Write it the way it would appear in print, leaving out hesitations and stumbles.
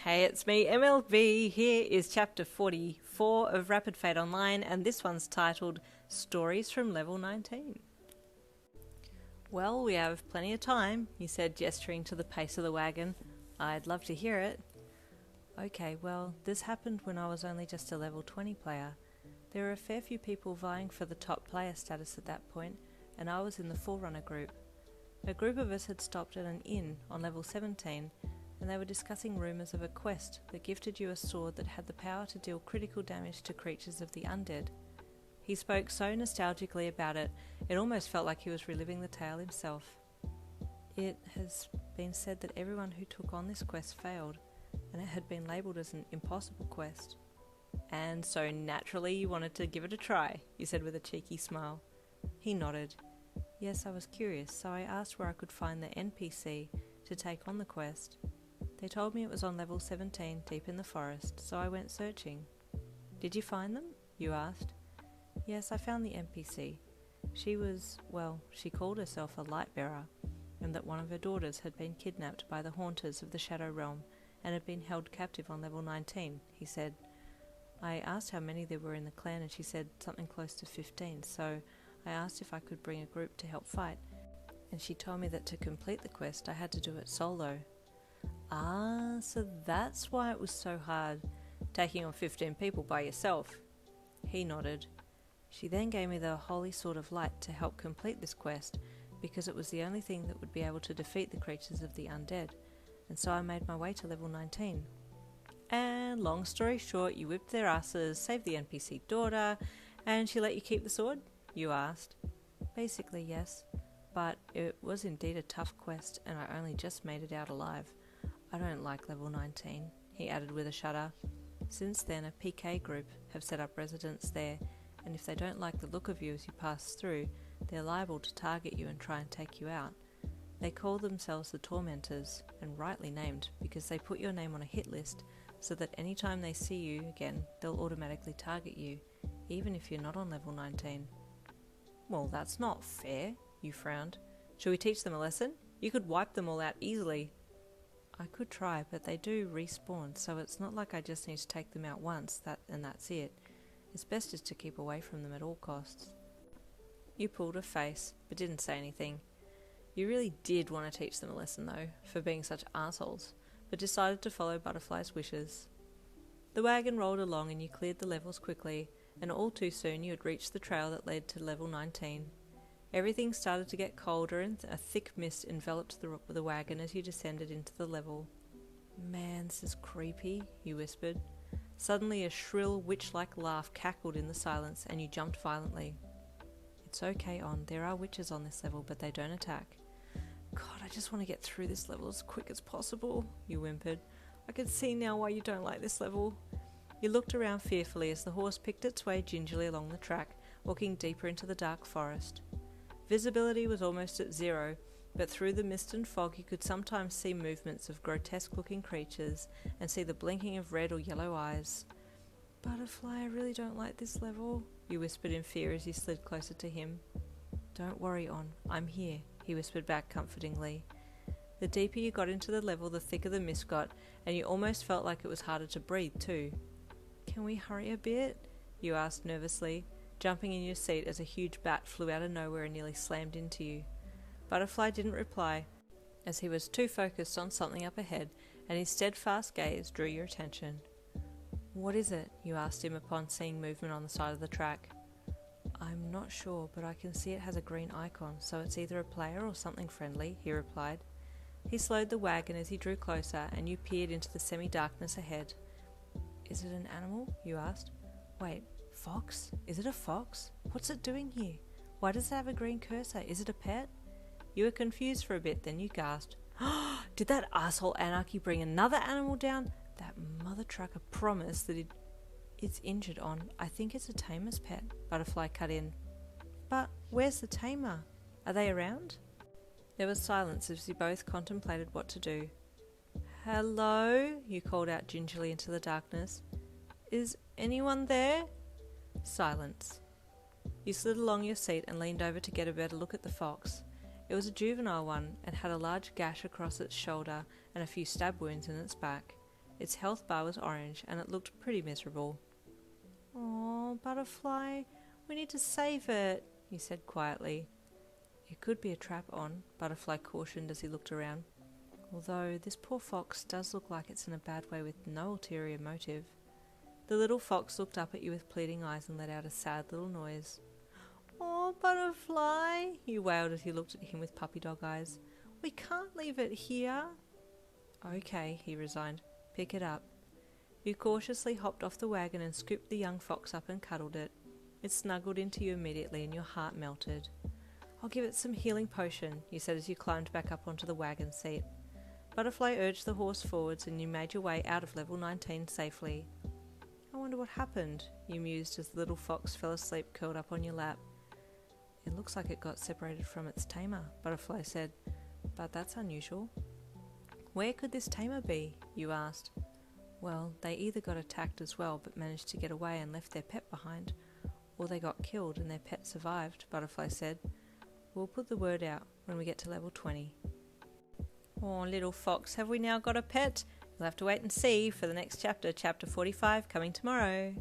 Hey, it's me, MLB. Here is chapter 44 of Rapid Fate Online, and this one's titled Stories from Level 19. Well, we have plenty of time, he said, gesturing to the pace of the wagon. I'd love to hear it. Okay, well, this happened when I was only just a level 20 player. There were a fair few people vying for the top player status at that point, and I was in the Forerunner group. A group of us had stopped at an inn on level 17, and they were discussing rumours of a quest that gifted you a sword that had the power to deal critical damage to creatures of the undead. He spoke so nostalgically about it, it almost felt like he was reliving the tale himself. It has been said that everyone who took on this quest failed, and it had been labelled as an impossible quest. And so naturally you wanted to give it a try, you said with a cheeky smile. He nodded. Yes, I was curious, so I asked where I could find the NPC to take on the quest. They told me it was on level 17, deep in the forest, so I went searching. Did you find them? You asked. Yes, I found the NPC. She called herself a light bearer, and that one of her daughters had been kidnapped by the haunters of the Shadow Realm and had been held captive on level 19, he said. I asked how many there were in the clan, and she said something close to 15, so I asked if I could bring a group to help fight, and she told me that to complete the quest I had to do it solo. Ah, so that's why it was so hard, taking on 15 people by yourself. He nodded. She then gave me the Holy Sword of Light to help complete this quest, because it was the only thing that would be able to defeat the creatures of the undead, and so I made my way to level 19. And long story short, you whipped their asses, saved the NPC daughter, and she let you keep the sword? You asked. Basically, yes, but it was indeed a tough quest, and I only just made it out alive. I don't like level 19, he added with a shudder. Since then, a PK group have set up residence there, and if they don't like the look of you as you pass through, they're liable to target you and try and take you out. They call themselves the Tormentors, and rightly named, because they put your name on a hit list, so that any time they see you again, they'll automatically target you, even if you're not on level 19. Well, that's not fair, you frowned. Shall we teach them a lesson? You could wipe them all out easily. I could try, but they do respawn, so it's not like I just need to take them out once, and that's it. It's best just to keep away from them at all costs. You pulled a face, but didn't say anything. You really did want to teach them a lesson, though, for being such assholes, but decided to follow Butterfly's wishes. The wagon rolled along and you cleared the levels quickly, and all too soon you had reached the trail that led to level 19. Everything started to get colder and a thick mist enveloped the wagon as you descended into the level. Man, this is creepy, you whispered. Suddenly a shrill, witch-like laugh cackled in the silence and you jumped violently. It's okay, there are witches on this level, but they don't attack. God, I just want to get through this level as quick as possible, you whimpered. I can see now why you don't like this level. You looked around fearfully as the horse picked its way gingerly along the track, walking deeper into the dark forest. Visibility was almost at zero, but through the mist and fog you could sometimes see movements of grotesque-looking creatures and see the blinking of red or yellow eyes. Butterfly, I really don't like this level, you whispered in fear as you slid closer to him. Don't worry, I'm here, he whispered back comfortingly. The deeper you got into the level, the thicker the mist got, and you almost felt like it was harder to breathe too. Can we hurry a bit? You asked nervously, jumping in your seat as a huge bat flew out of nowhere and nearly slammed into you. Butterfly didn't reply, as he was too focused on something up ahead, and his steadfast gaze drew your attention. What is it? You asked him upon seeing movement on the side of the track. I'm not sure, but I can see it has a green icon, so it's either a player or something friendly, he replied. He slowed the wagon as he drew closer, and you peered into the semi-darkness ahead. Is it an animal? You asked. Wait, fox? Is it a fox? What's it doing here? Why does it have a green cursor? Is it a pet? You were confused for a bit, then you gasped. Did that asshole Anarchy bring another animal down? That mother trucker promised that it's injured I think it's a tamer's pet, Butterfly cut in. But where's the tamer? Are they around? There was silence as you both contemplated what to do. Hello? You called out gingerly into the darkness. Is anyone there? Silence. You slid along your seat and leaned over to get a better look at the fox. It was a juvenile one and had a large gash across its shoulder and a few stab wounds in its back. Its health bar was orange, and it looked pretty miserable. "Oh, Butterfly, we need to save it," he said quietly. "It could be a trap on," Butterfly cautioned as he looked around. "Although this poor fox does look like it's in a bad way with no ulterior motive." The little fox looked up at you with pleading eyes and let out a sad little noise. "Oh, Butterfly," he wailed as he looked at him with puppy dog eyes. "We can't leave it here." "Okay," he resigned. "Pick it up." You cautiously hopped off the wagon and scooped the young fox up and cuddled it. It snuggled into you immediately and your heart melted. "I'll give it some healing potion," you said as you climbed back up onto the wagon seat. Butterfly urged the horse forwards and you made your way out of level 19 safely. "I wonder what happened," you mused as the little fox fell asleep curled up on your lap. "It looks like it got separated from its tamer," Butterfly said, "but that's unusual." "Where could this tamer be?" you asked. "Well, they either got attacked as well but managed to get away and left their pet behind, or they got killed and their pet survived," Butterfly said. "We'll put the word out when we get to level 20. "Oh, little fox, have we now got a pet? You'll have to wait and see for the next chapter, chapter 45, coming tomorrow."